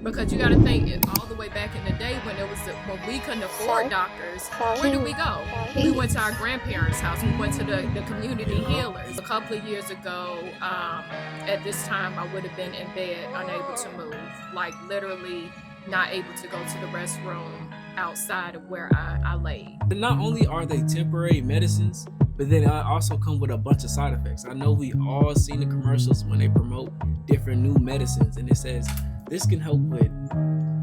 Because you got to think all the way back in the day when we couldn't afford doctors. Where did we go? We went to our grandparents' house. We went to the community healers. A couple of years ago, at this time, I would have been in bed, unable to move, like literally not able to go to the restroom outside of where I laid. Not only are they temporary medicines, but then also come with a bunch of side effects. I know we all seen the commercials when they promote different new medicines, and it says this can help with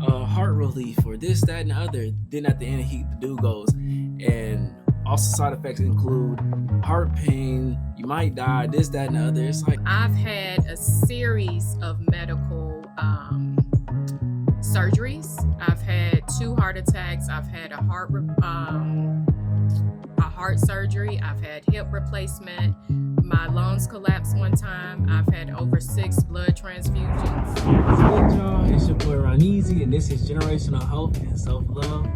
heart relief or this, that, and the other. Then at the end, the dude goes, and also side effects include heart pain, you might die, this, that, and the other. It's like I've had a series of medical surgeries. I've had 2 heart attacks. I've had a heart surgery. I've had hip replacement. My lungs collapsed one time. I've had over 6 blood transfusions. What's good, y'all? It's your boy Ronese, and this is Generational Health and Self-Love.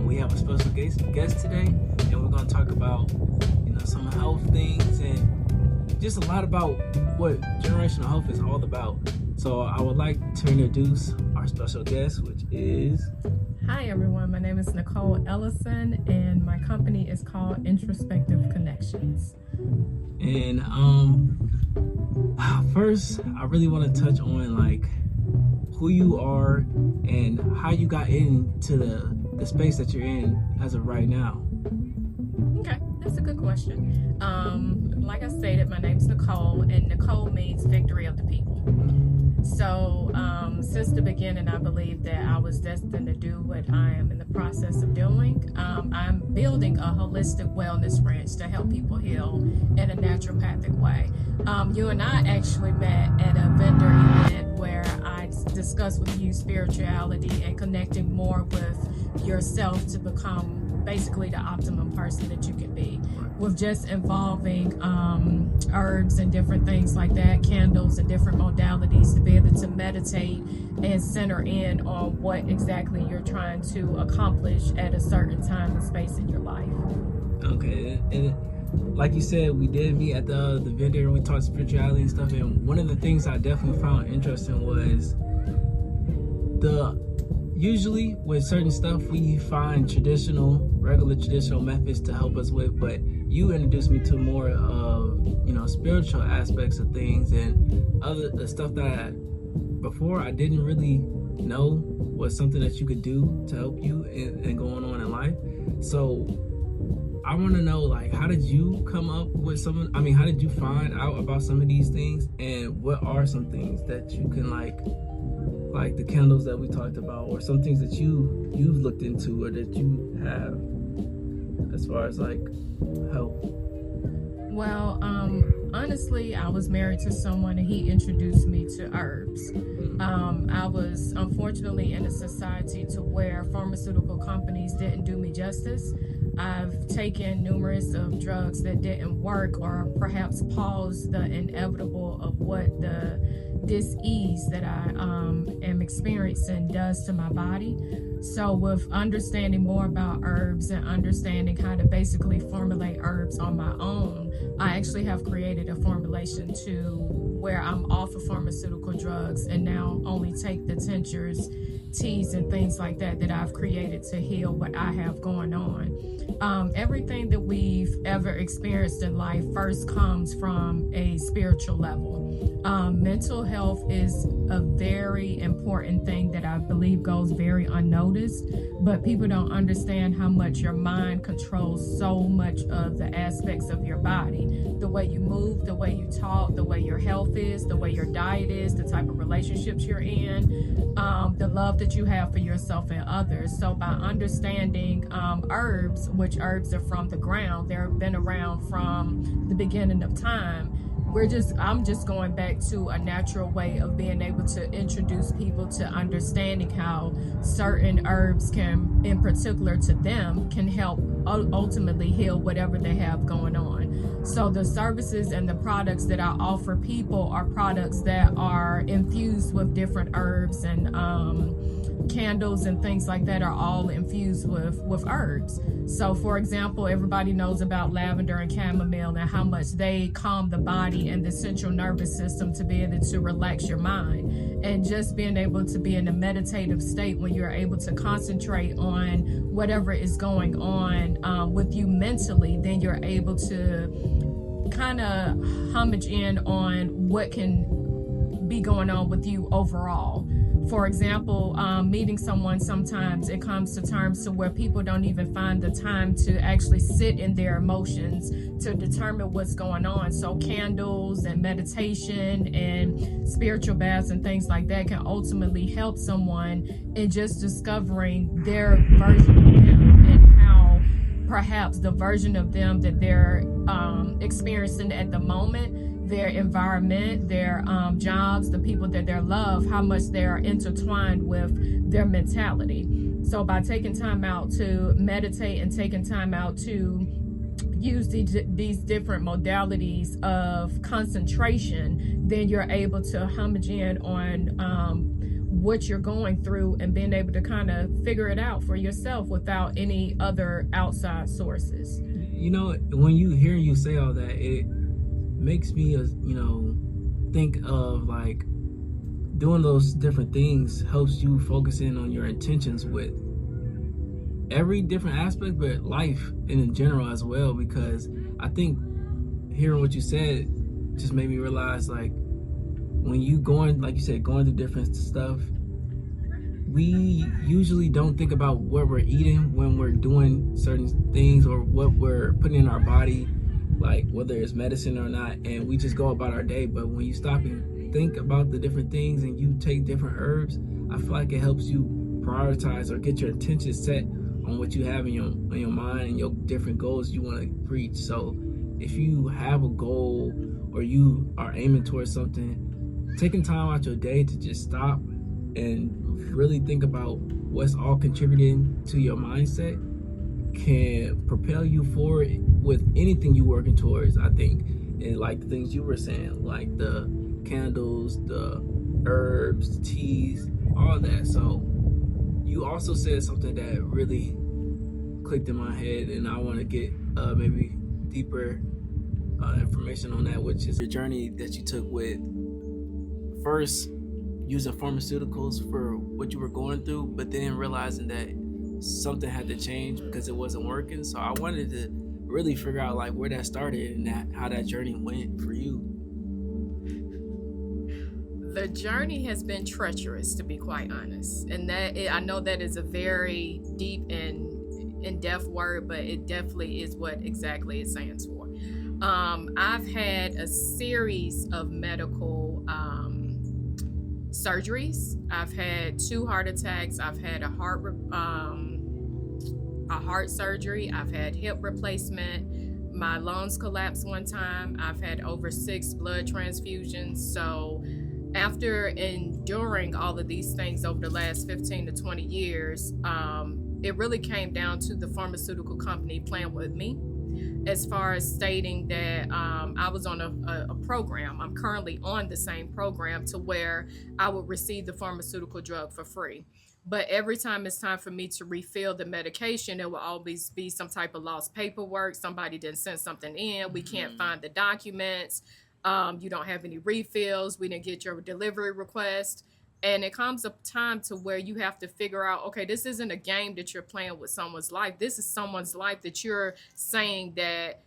We have a special guest today, and we're going to talk about some health things and just a lot about what generational health is all about. So I would like to introduce our special guest, which is... Hi everyone, my name is Nicole Ellison, and my company is called Introspective Connections. And first, I really want to touch on like who you are and how you got into the space that you're in as of right now. Okay, that's a good question. Like I stated, my name's Nicole, and Nicole means victory of the people. So since the beginning, I believe that I was destined to do what I am in the process of doing. I'm building a holistic wellness ranch to help people heal in a naturopathic way. You and I actually met at a vendor event where I discussed with you spirituality and connecting more with yourself to become basically the optimum person that you can be, with just involving herbs and different things like that, candles and different modalities, to be able to meditate and center in on what exactly you're trying to accomplish at a certain time and space in your life. Okay, and like you said, we did meet at the vendor and we talked spirituality and stuff, and one of the things I definitely found interesting was usually with certain stuff we find regular traditional methods to help us with, but you introduced me to more of spiritual aspects of things and the stuff that before I didn't really know was something that you could do to help you and going on in life. So I want to know, like, how did you come up with how did you find out about some of these things, and what are some things that you can like the candles that we talked about, or some things that you've looked into or that you have as far as like health? Well, honestly, I was married to someone and he introduced me to herbs. I was unfortunately in a society to where pharmaceutical companies didn't do me justice. I've taken numerous of drugs that didn't work, or perhaps paused the inevitable of what the dis-ease that I am experiencing does to my body. So with understanding more about herbs and understanding how to basically formulate herbs on my own, I actually have created a formulation to where I'm off of pharmaceutical drugs and now only take the tinctures, teas, and things like that I've created to heal what I have going on. Everything that we've ever experienced in life first comes from a spiritual level. Mental health is a very important thing that I believe goes very unnoticed, but people don't understand how much your mind controls so much of the aspects of your body. The way you move, the way you talk, the way your health is, the way your diet is, the type of relationships you're in, the love that you have for yourself and others. So by understanding herbs, which herbs are from the ground, they've been around from the beginning of time. I'm just going back to a natural way of being able to introduce people to understanding how certain herbs can, in particular to them, can help ultimately heal whatever they have going on. So the services and the products that I offer people are products that are infused with different herbs and candles and things like that are all infused with herbs. So for example, everybody knows about lavender and chamomile and how much they calm the body and the central nervous system to be able to relax your mind. And just being able to be in a meditative state when you're able to concentrate on whatever is going on with you mentally, then you're able to kind of homage in on what can be going on with you overall. For example, meeting someone, sometimes it comes to terms to where people don't even find the time to actually sit in their emotions to determine what's going on. So candles and meditation and spiritual baths and things like that can ultimately help someone in just discovering their version of them and how perhaps the version of them that they're experiencing at the moment, their environment, their jobs, the people that they love, how much they are intertwined with their mentality. So by taking time out to meditate and taking time out to use these different modalities of concentration, then you're able to homage in on what you're going through and being able to kind of figure it out for yourself without any other outside sources. You know, when you hear you say all that, it makes me, think of like doing those different things helps you focus in on your intentions with every different aspect, but life in general as well. Because I think hearing what you said just made me realize, like, when you like you said, going through different stuff, we usually don't think about what we're eating when we're doing certain things or what we're putting in our body, like whether it's medicine or not, and we just go about our day. But when you stop and think about the different things and you take different herbs, I feel like it helps you prioritize or get your attention set on what you have in your mind and your different goals you want to reach. So if you have a goal or you are aiming towards something, taking time out your day to just stop and really think about what's all contributing to your mindset can propel you forward with anything you're working towards, I think. And like the things you were saying, like the candles, the herbs, the teas, all that. So you also said something that really clicked in my head, and I want to get maybe deeper information on that, which is the journey that you took with first using pharmaceuticals for what you were going through, but then realizing that something had to change because it wasn't working. So I wanted to really figure out like where that started and how that journey went for you. The journey has been treacherous, to be quite honest, and I know that is a very deep and in-depth word, but it definitely is what exactly it stands for. I've had a series of medical surgeries. I've had 2 heart attacks. I've had a heart surgery. I've had hip replacement. My lungs collapsed one time. I've had over 6 blood transfusions. So after enduring all of these things over the last 15 to 20 years, it really came down to the pharmaceutical company playing with me, as far as stating that I was on a program. I'm currently on the same program to where I would receive the pharmaceutical drug for free. But every time it's time for me to refill the medication, there will always be some type of lost paperwork. Somebody didn't send something in. We can't find the documents. You don't have any refills. We didn't get your delivery request. And it comes a time to where you have to figure out, okay, this isn't a game that you're playing with someone's life. This is someone's life that you're saying that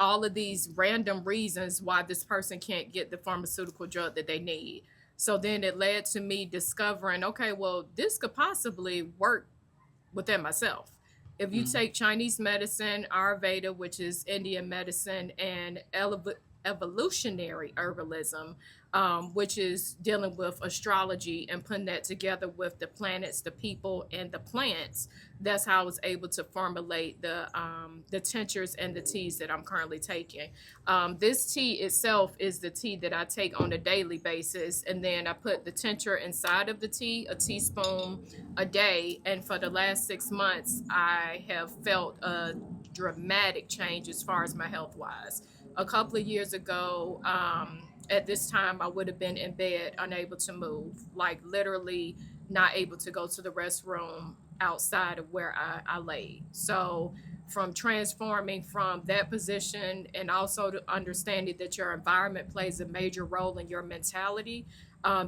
all of these random reasons why this person can't get the pharmaceutical drug that they need. So then it led to me discovering, okay, well, this could possibly work within myself. If you take Chinese medicine, Ayurveda, which is Indian medicine, and evolutionary herbalism, which is dealing with astrology and putting that together with the planets, the people, and the plants, that's how I was able to formulate the tinctures and the teas that I'm currently taking. This tea itself is the tea that I take on a daily basis, and then I put the tincture inside of the tea, a teaspoon a day, and for the last 6 months, I have felt a dramatic change as far as my health-wise. A couple of years ago, at this time, I would have been in bed, unable to move, like literally not able to go to the restroom outside of where I laid. So from transforming from that position and also to understanding that your environment plays a major role in your mentality,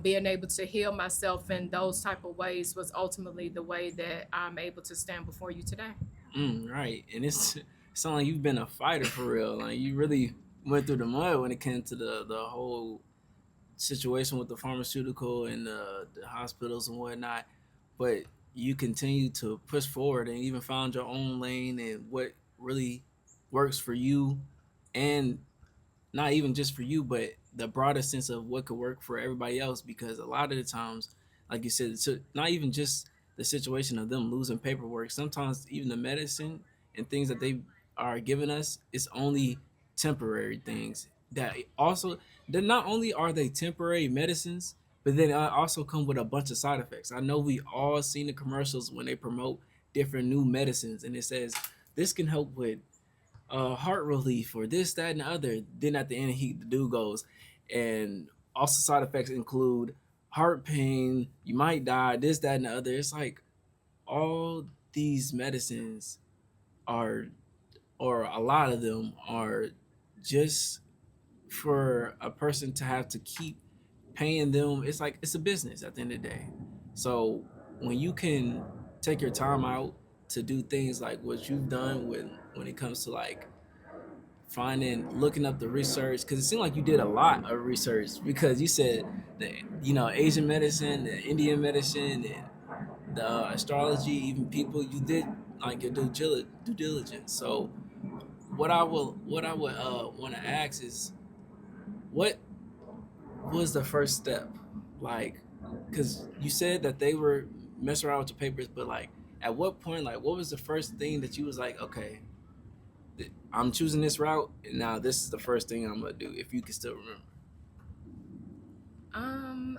being able to heal myself in those type of ways was ultimately the way that I'm able to stand before you today. Right, and it's sound like you've been a fighter for real. Like you really went through the mud when it came to the whole situation with the pharmaceutical and the hospitals and whatnot. But you continue to push forward and even found your own lane and what really works for you, and not even just for you, but the broader sense of what could work for everybody else. Because a lot of the times, like you said, so not even just the situation of them losing paperwork. Sometimes even the medicine and things that they are giving us is only temporary things. That also, that not only are they temporary medicines, but then also come with a bunch of side effects. I know we all seen the commercials when they promote different new medicines, and it says this can help with heart relief or this, that, and the other. Then at the end, the dude goes, and also side effects include heart pain, you might die, this, that, and the other. It's like all these medicines are, or a lot of them are, just for a person to have to keep paying them. It's like it's a business at the end of the day. So when you can take your time out to do things like what you've done when it comes to like looking up the research, because it seemed like you did a lot of research, because you said the Asian medicine, the Indian medicine, and the astrology, even people, you did like your due diligence. So what I would want to ask is, what was the first step, like, because you said that they were messing around with your papers, but like at what point, like what was the first thing that you was like, okay, I'm choosing this route, and now this is the first thing I'm gonna do. If you can still remember. Um,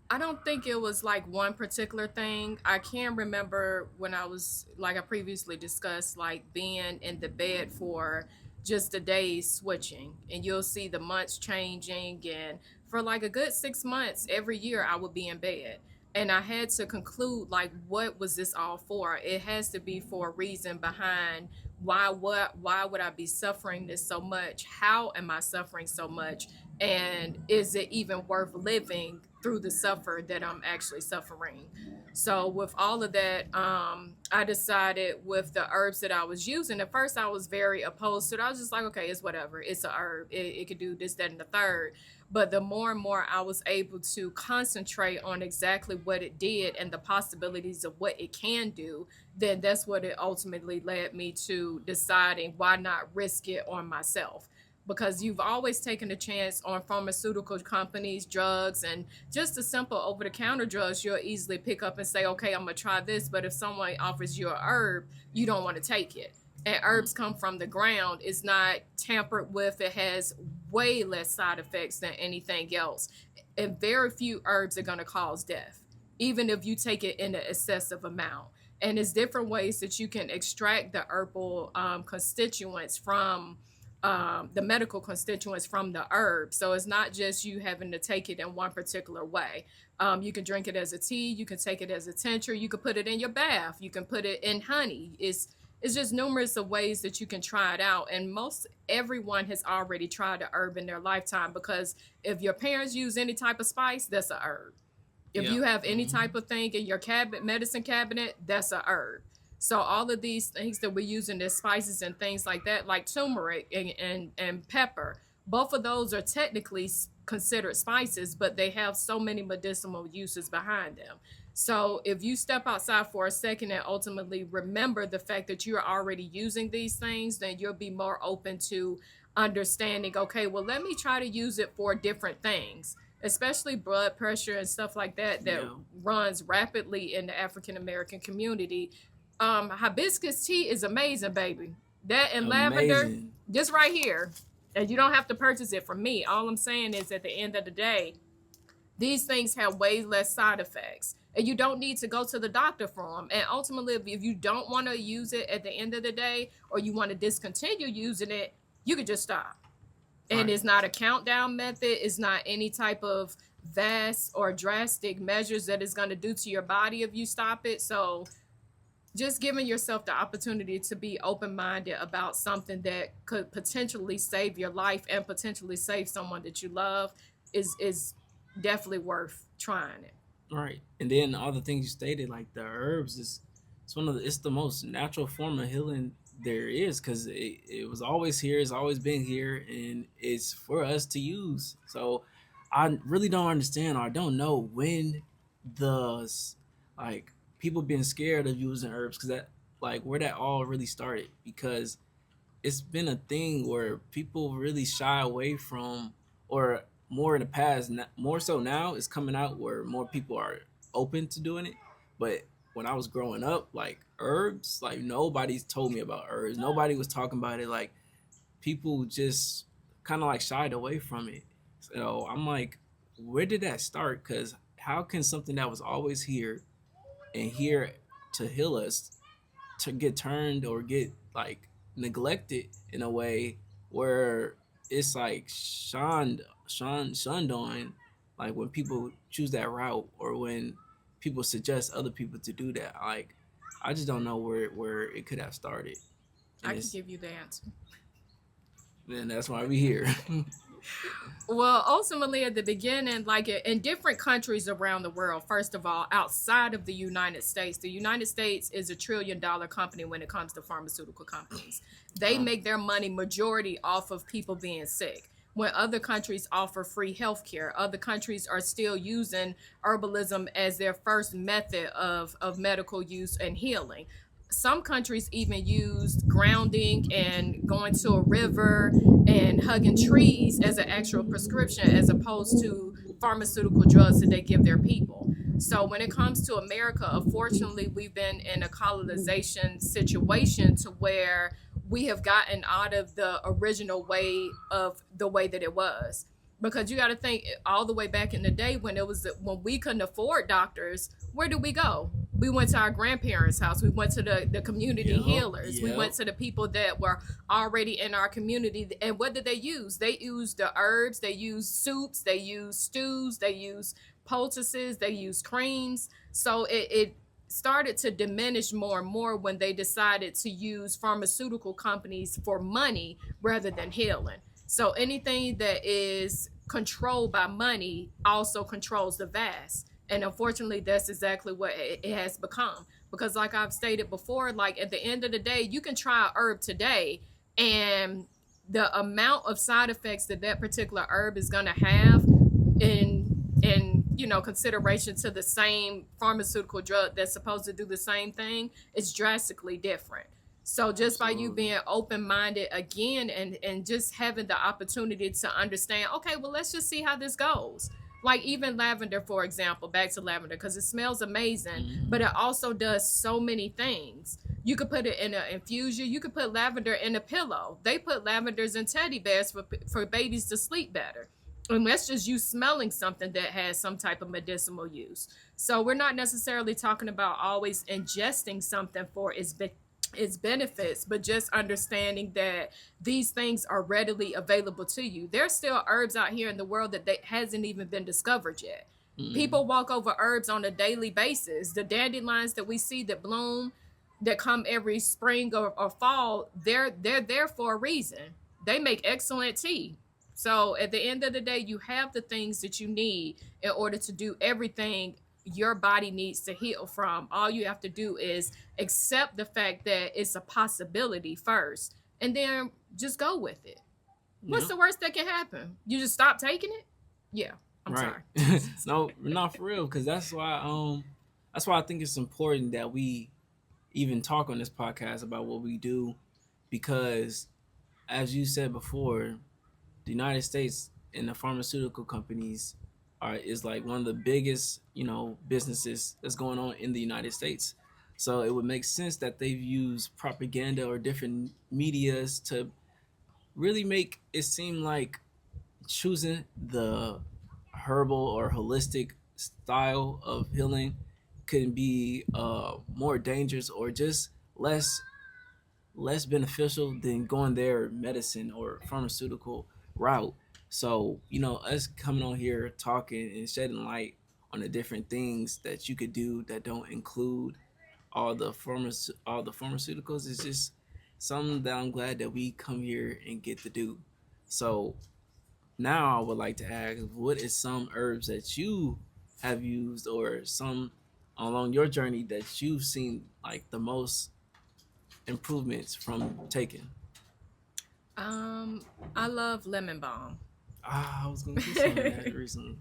I don't think it was like one particular thing. I can remember when I was, like I previously discussed, like being in the bed for just the days switching, and you'll see the months changing. And for like a good 6 months every year, I would be in bed. And I had to conclude, like, what was this all for? It has to be for a reason behind why would I be suffering this so much? How am I suffering so much? And is it even worth living through the suffer that I'm actually suffering? So with all of that, I decided with the herbs that I was using. At first, I was very opposed to it. I was just like, okay, it's whatever. It's a herb. It could do this, that, and the third. But the more and more I was able to concentrate on exactly what it did and the possibilities of what it can do, then that's what it ultimately led me to deciding why not risk it on myself. Because you've always taken a chance on pharmaceutical companies, drugs, and just the simple over the counter drugs, you'll easily pick up and say, okay, I'm going to try this. But if someone offers you a herb, you don't want to take it. And herbs come from the ground. It's not tampered with. It has way less side effects than anything else. And very few herbs are going to cause death, even if you take it in an excessive amount. And there's different ways that you can extract the herbal constituents from the medical constituents from the herb. So it's not just you having to take it in one particular way. You can drink it as a tea. You can take it as a tincture. You can put it in your bath. You can put it in honey. It's just numerous of ways that you can try it out. And most everyone has already tried a herb in their lifetime, because if your parents use any type of spice, that's a herb. If Yeah. you have any type of thing in your medicine cabinet, that's a herb. So all of these things that we're using as spices and things like that, like turmeric and pepper, both of those are technically considered spices, but they have so many medicinal uses behind them. So if you step outside for a second and ultimately remember the fact that you're already using these things, then you'll be more open to understanding, okay, well, let me try to use it for different things, especially blood pressure and stuff like that Yeah. runs rapidly in the African American community. Hibiscus tea is amazing, baby. That and lavender, Amazing. just right here. And you don't have to purchase it from me. All I'm saying is, at the end of the day, these things have way less side effects, and you don't need to go to the doctor for them. And ultimately, if you don't want to use it at the end of the day, or you want to discontinue using it, you could just stop. And Right. it's not a countdown method. It's not any type of vast or drastic measures that it's going to do to your body if you stop it. So just giving yourself the opportunity to be open-minded about something that could potentially save your life and potentially save someone that you love is definitely worth trying it. Right. And then all the things you stated, like the herbs, is it's the most natural form of healing there is, because it was always here, it's always been here, and it's for us to use. So I really don't understand, or I don't know when the like people being scared of using herbs, because that, like, where that all really started, because it's been a thing where people really shy away from, or more in the past, more so now, it's coming out where more people are open to doing it. But when I was growing up, like herbs, like nobody's told me about herbs. Nobody was talking about it. Like people just kind of like shied away from it. So I'm like, where did that start? Because how can something that was always here and here to heal us to get turned or get like neglected in a way where it's like shunned on, like when people choose that route or when people suggest other people to do that. Like I just don't know where it could have started. And I can it's give you the answer. then that's why we here. Well, ultimately, at the beginning, like in different countries around the world, first of all, outside of the United States is $1 trillion company when it comes to pharmaceutical companies. They make their money majority off of people being sick. When other countries offer free healthcare, other countries are still using herbalism as their first method of medical use and healing. Some countries even used grounding and going to a river and hugging trees as an actual prescription as opposed to pharmaceutical drugs that they give their people. So when it comes to America, unfortunately, we've been in a colonization situation to where we have gotten out of the original way of the way that it was. Because you got to think all the way back in the day when we couldn't afford doctors, where did we go? We went to our grandparents' house. We went to the community healers. We went to the people that were already in our community. And what did they use? They used the herbs. They used soups. They used stews. They used poultices. They used creams. So it started to diminish more and more when they decided to use pharmaceutical companies for money rather than healing. So anything that is controlled by money also controls the vast. And unfortunately, that's exactly what it has become. Because like I've stated before, like at the end of the day, you can try a herb today and the amount of side effects that that particular herb is going to have in consideration to the same pharmaceutical drug that's supposed to do the same thing is drastically different. So just by you being open-minded again and just having the opportunity to understand, okay, well, let's just see how this goes. Like even lavender, for example, back to lavender, because it smells amazing, but it also does so many things. You could put it in an infusion. You could put lavender in a pillow. They put lavenders in teddy bears for babies to sleep better. And that's just you smelling something that has some type of medicinal use. So we're not necessarily talking about always ingesting something for its benefits, but just understanding that these things are readily available to you. There's still herbs out here in the world that hasn't even been discovered yet. People walk over herbs on a daily basis. The dandelions that we see that bloom, that come every spring or fall, they're there for a reason. They make excellent tea. So at the end of the day, you have the things that you need in order to do everything your body needs to heal from. All you have to do is accept the fact that it's a possibility first, and then just go with it. What's the worst that can happen? You just stop taking it? Yeah, I'm sorry. No, not for real, because that's why I think it's important that we even talk on this podcast about what we do, because as you said before, the United States and the pharmaceutical companies is like one of the biggest, businesses that's going on in the United States. So it would make sense that they've used propaganda or different medias to really make it seem like choosing the herbal or holistic style of healing could be more dangerous or just less beneficial than going their medicine or pharmaceutical route. So, us coming on here talking and shedding light on the different things that you could do that don't include all the pharmaceuticals is just something that I'm glad that we come here and get to do. So now I would like to ask, what is some herbs that you have used or some along your journey that you've seen like the most improvements from taking? Um, I love lemon balm. I was gonna get some of that recently.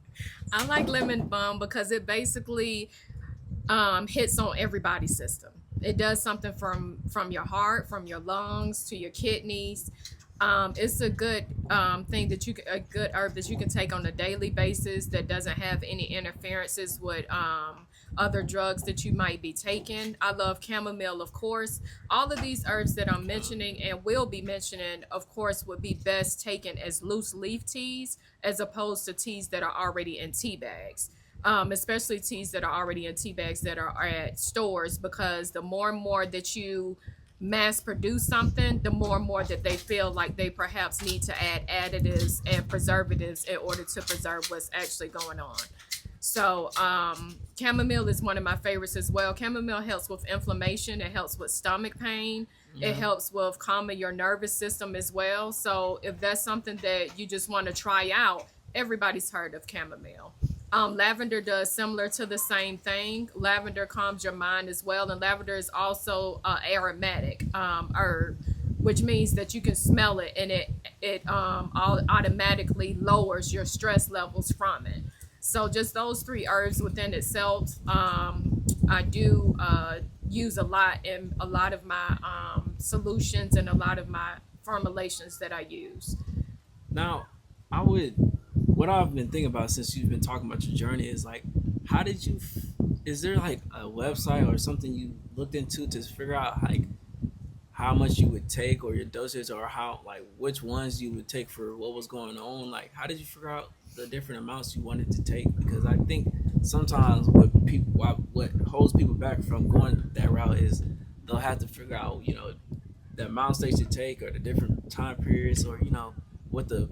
I like lemon balm because it basically hits on everybody's system. It does something from your heart, from your lungs to your kidneys. It's a good thing that a good herb that you can take on a daily basis that doesn't have any interferences with other drugs that you might be taking. I love chamomile, of course. All of these herbs that I'm mentioning and will be mentioning, of course, would be best taken as loose leaf teas as opposed to teas that are already in tea bags. Especially teas that are already in tea bags that are at stores, because the more and more that you mass produce something, the more and more that they feel like they perhaps need to add additives and preservatives in order to preserve what's actually going on. So, chamomile is one of my favorites as well. Chamomile helps with inflammation, it helps with stomach pain, it Yeah. helps with calming your nervous system as well. So, if that's something that you just want to try out, everybody's heard of chamomile. Lavender does similar to the same thing. Lavender calms your mind as well, and lavender is also aromatic herb, which means that you can smell it, and it automatically lowers your stress levels from it. So just those three herbs within itself, I do use a lot in a lot of my solutions and a lot of my formulations that I use. Now, what I've been thinking about since you've been talking about your journey is like, how did you, is there like a website or something you looked into to figure out like how much you would take or your dosage or how like which ones you would take for what was going on? Like, how did you figure out the different amounts you wanted to take? Because I think sometimes what holds people back from going that route is they'll have to figure out, the amounts they should take or the different time periods or what the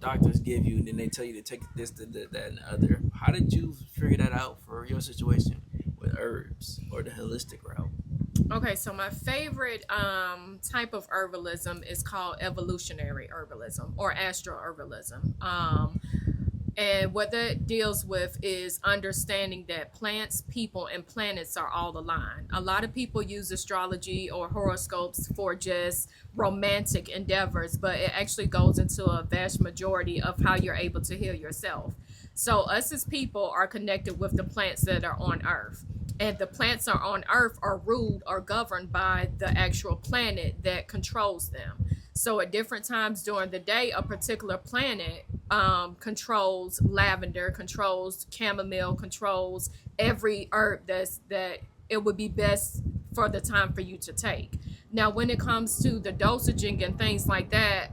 doctors give you, and then they tell you to take this, that, and the other. How did you figure that out for your situation with herbs or the holistic route? Okay, so my favorite type of herbalism is called evolutionary herbalism or astro herbalism. And what that deals with is understanding that plants, people, and planets are all aligned. A lot of people use astrology or horoscopes for just romantic endeavors, but it actually goes into a vast majority of how you're able to heal yourself. So, us as people are connected with the plants that are on Earth. And the plants are on Earth are ruled or governed by the actual planet that controls them. So at different times during the day, a particular planet controls lavender, controls chamomile, controls every herb that it would be best for the time for you to take. Now, when it comes to the dosaging and things like that,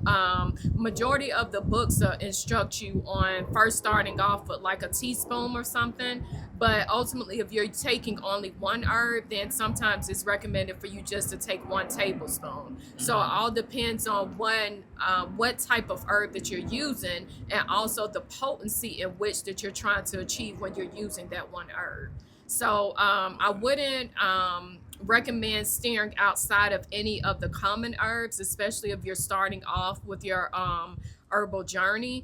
majority of the books instruct you on first starting off with like a teaspoon or something. But ultimately, if you're taking only one herb, then sometimes it's recommended for you just to take 1 tablespoon. So it all depends on what type of herb that you're using, and also the potency in which that you're trying to achieve when you're using that one herb. So I wouldn't recommend steering outside of any of the common herbs, especially if you're starting off with your herbal journey.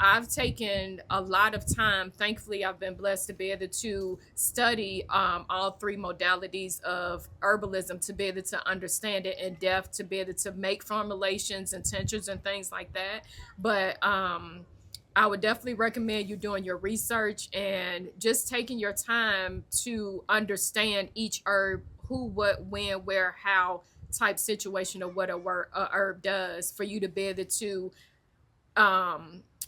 I've taken a lot of time. Thankfully, I've been blessed to be able to study all three modalities of herbalism to be able to understand it in depth, to be able to make formulations and tinctures and things like that. But I would definitely recommend you doing your research and just taking your time to understand each herb, who, what, when, where, how type situation, or what a herb does for you to be able to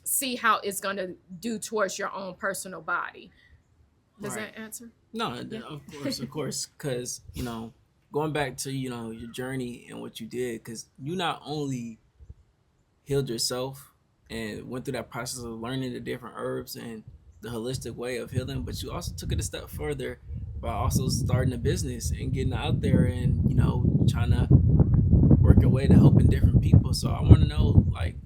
see how it's going to do towards your own personal body. Does Right. that answer? No, Yeah. of course, because going back to your journey and what you did, because you not only healed yourself and went through that process of learning the different herbs and the holistic way of healing, but you also took it a step further by also starting a business and getting out there and trying to work your way to helping different people. So I want to know, like,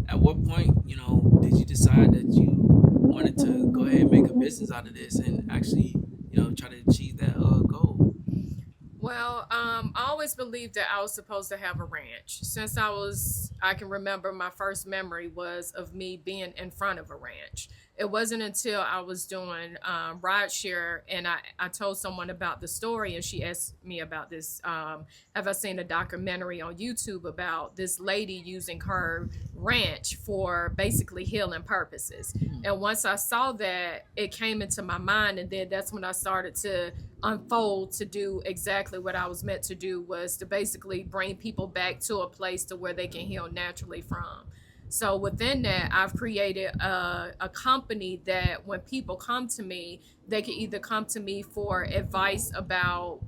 At what point, did you decide that you wanted to go ahead and make a business out of this and actually, try to achieve that goal? Well, I always believed that I was supposed to have a ranch. Since I can remember my first memory was of me being in front of a ranch. It wasn't until I was doing rideshare and I told someone about the story and she asked me about this. Have I seen a documentary on YouTube about this lady using her ranch for basically healing purposes? And once I saw that, it came into my mind, and then that's when I started to unfold to do exactly what I was meant to do, was to basically bring people back to a place to where they can heal naturally from. So within that, I've created a company that when people come to me, they can either come to me for advice about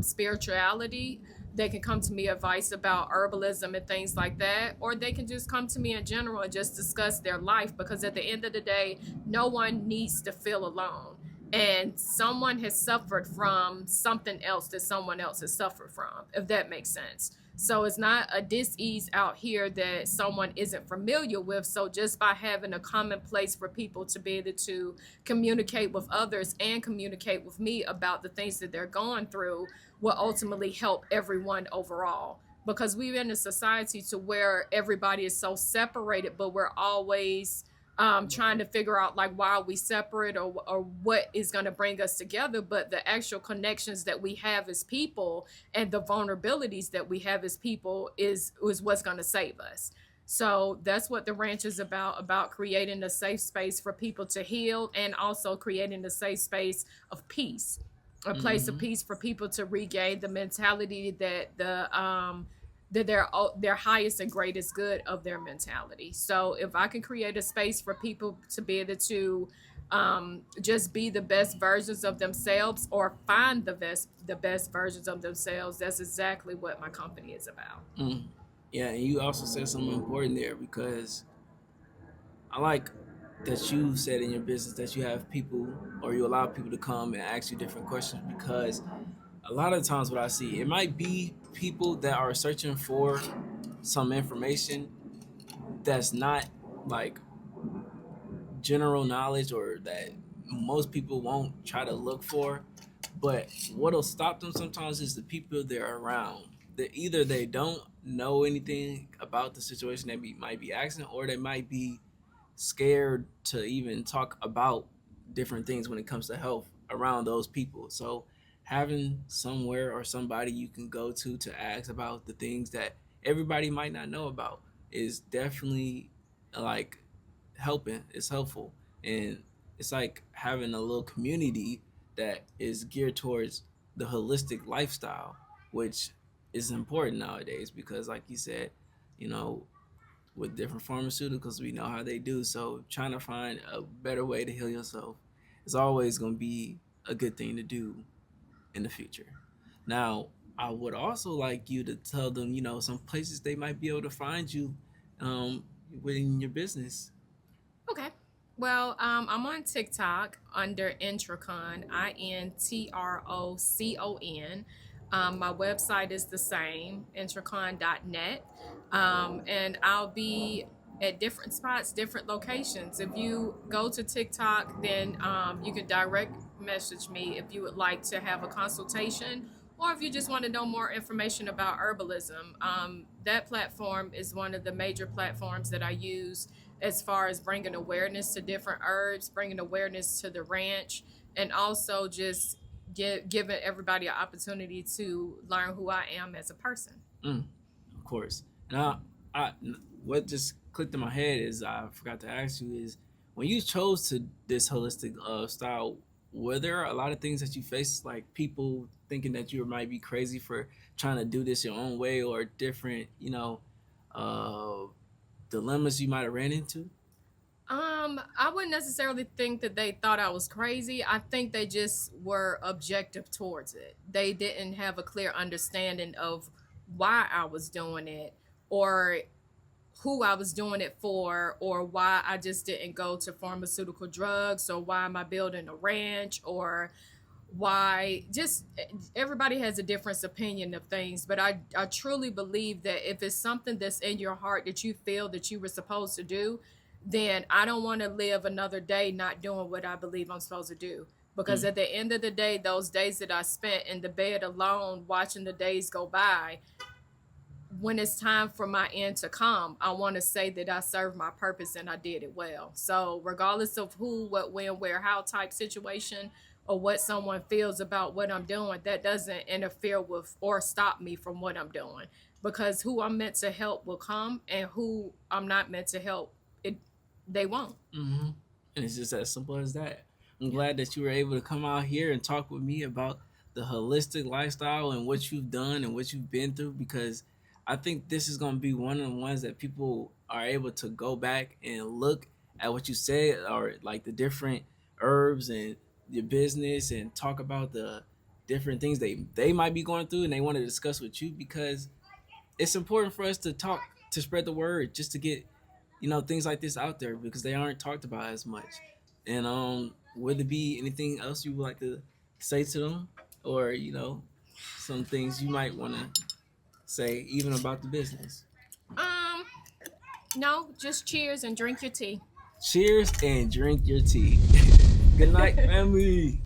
spirituality, they can come to me advice about herbalism and things like that, or they can just come to me in general and just discuss their life, because at the end of the day, no one needs to feel alone, and someone has suffered from something else that someone else has suffered from, if that makes sense. So it's not a dis-ease out here that someone isn't familiar with. So just by having a common place for people to be able to communicate with others and communicate with me about the things that they're going through will ultimately help everyone overall, because we're in a society to where everybody is so separated, but we're always trying to figure out like why we separate, or what is going to bring us together. But the actual connections that we have as people and the vulnerabilities that we have as people is what's going to save us. So that's what the ranch is about creating a safe space for people to heal, and also creating a safe space of peace, a place of Mm-hmm. peace for people to regain the mentality that they're their highest and greatest good of their mentality. So if I can create a space for people to be able to just be the best versions of themselves, or find the best versions of themselves, that's exactly what my company is about. Mm. Yeah, and you also said something important there, because I like that you said in your business that you have people, or you allow people to come and ask you different questions, because a lot of times what I see, it might be people that are searching for some information that's not like general knowledge, or that most people won't try to look for. But what'll stop them sometimes is the people they're around. That either they don't know anything about the situation they might be asking, or they might be scared to even talk about different things when it comes to health around those people. So having somewhere or somebody you can go to ask about the things that everybody might not know about is definitely like helping. It's helpful, and it's like having a little community that is geared towards the holistic lifestyle, which is important nowadays, because like you said, you know with different pharmaceuticals, we know how they do. So trying to find a better way to heal yourself is always going to be a good thing to do in the future. Now, I would also like you to tell them, some places they might be able to find you um, within your business. Okay. Well, I'm on TikTok under Introcon, INTROCON. My website is the same, introcon.net. And I'll be at different spots, different locations. If you go to TikTok, then you can direct message me if you would like to have a consultation, or if you just want to know more information about herbalism. That platform is one of the major platforms that I use as far as bringing awareness to different herbs, bringing awareness to the ranch, and also just giving everybody an opportunity to learn who I am as a person. Mm, of course. Now, I what just clicked in my head is I forgot to ask you is, when you chose to this holistic style, were there a lot of things that you faced, like people thinking that you might be crazy for trying to do this your own way, or different, uh, dilemmas you might have ran into? I wouldn't necessarily think that they thought I was crazy. I think they just were objective towards it. They didn't have a clear understanding of why I was doing it, or who I was doing it for, or why I just didn't go to pharmaceutical drugs, or why am I building a ranch, or why just everybody has a different opinion of things, but I truly believe that if it's something that's in your heart that you feel that you were supposed to do, then I don't want to live another day not doing what I believe I'm supposed to do, because Mm. at the end of the day, those days that I spent in the bed alone watching the days go by, when it's time for my end to come, I want to say that I served my purpose and I did it well. So, regardless of who, what, when, where, how type situation, or what someone feels about what I'm doing, that doesn't interfere with or stop me from what I'm doing. Because who I'm meant to help will come, and who I'm not meant to help, it they won't. Mm-hmm. And it's just as simple as that. I'm Yeah. glad that you were able to come out here and talk with me about the holistic lifestyle and what you've done and what you've been through, because I think this is going to be one of the ones that people are able to go back and look at what you said, or like the different herbs and your business, and talk about the different things they might be going through and they want to discuss with you, because it's important for us to talk, to spread the word, just to get things like this out there, because they aren't talked about as much. And would there be anything else you would like to say to them, or some things you might want to say even about the business? Um, no, just cheers and drink your tea. Cheers and drink your tea. Good night, family.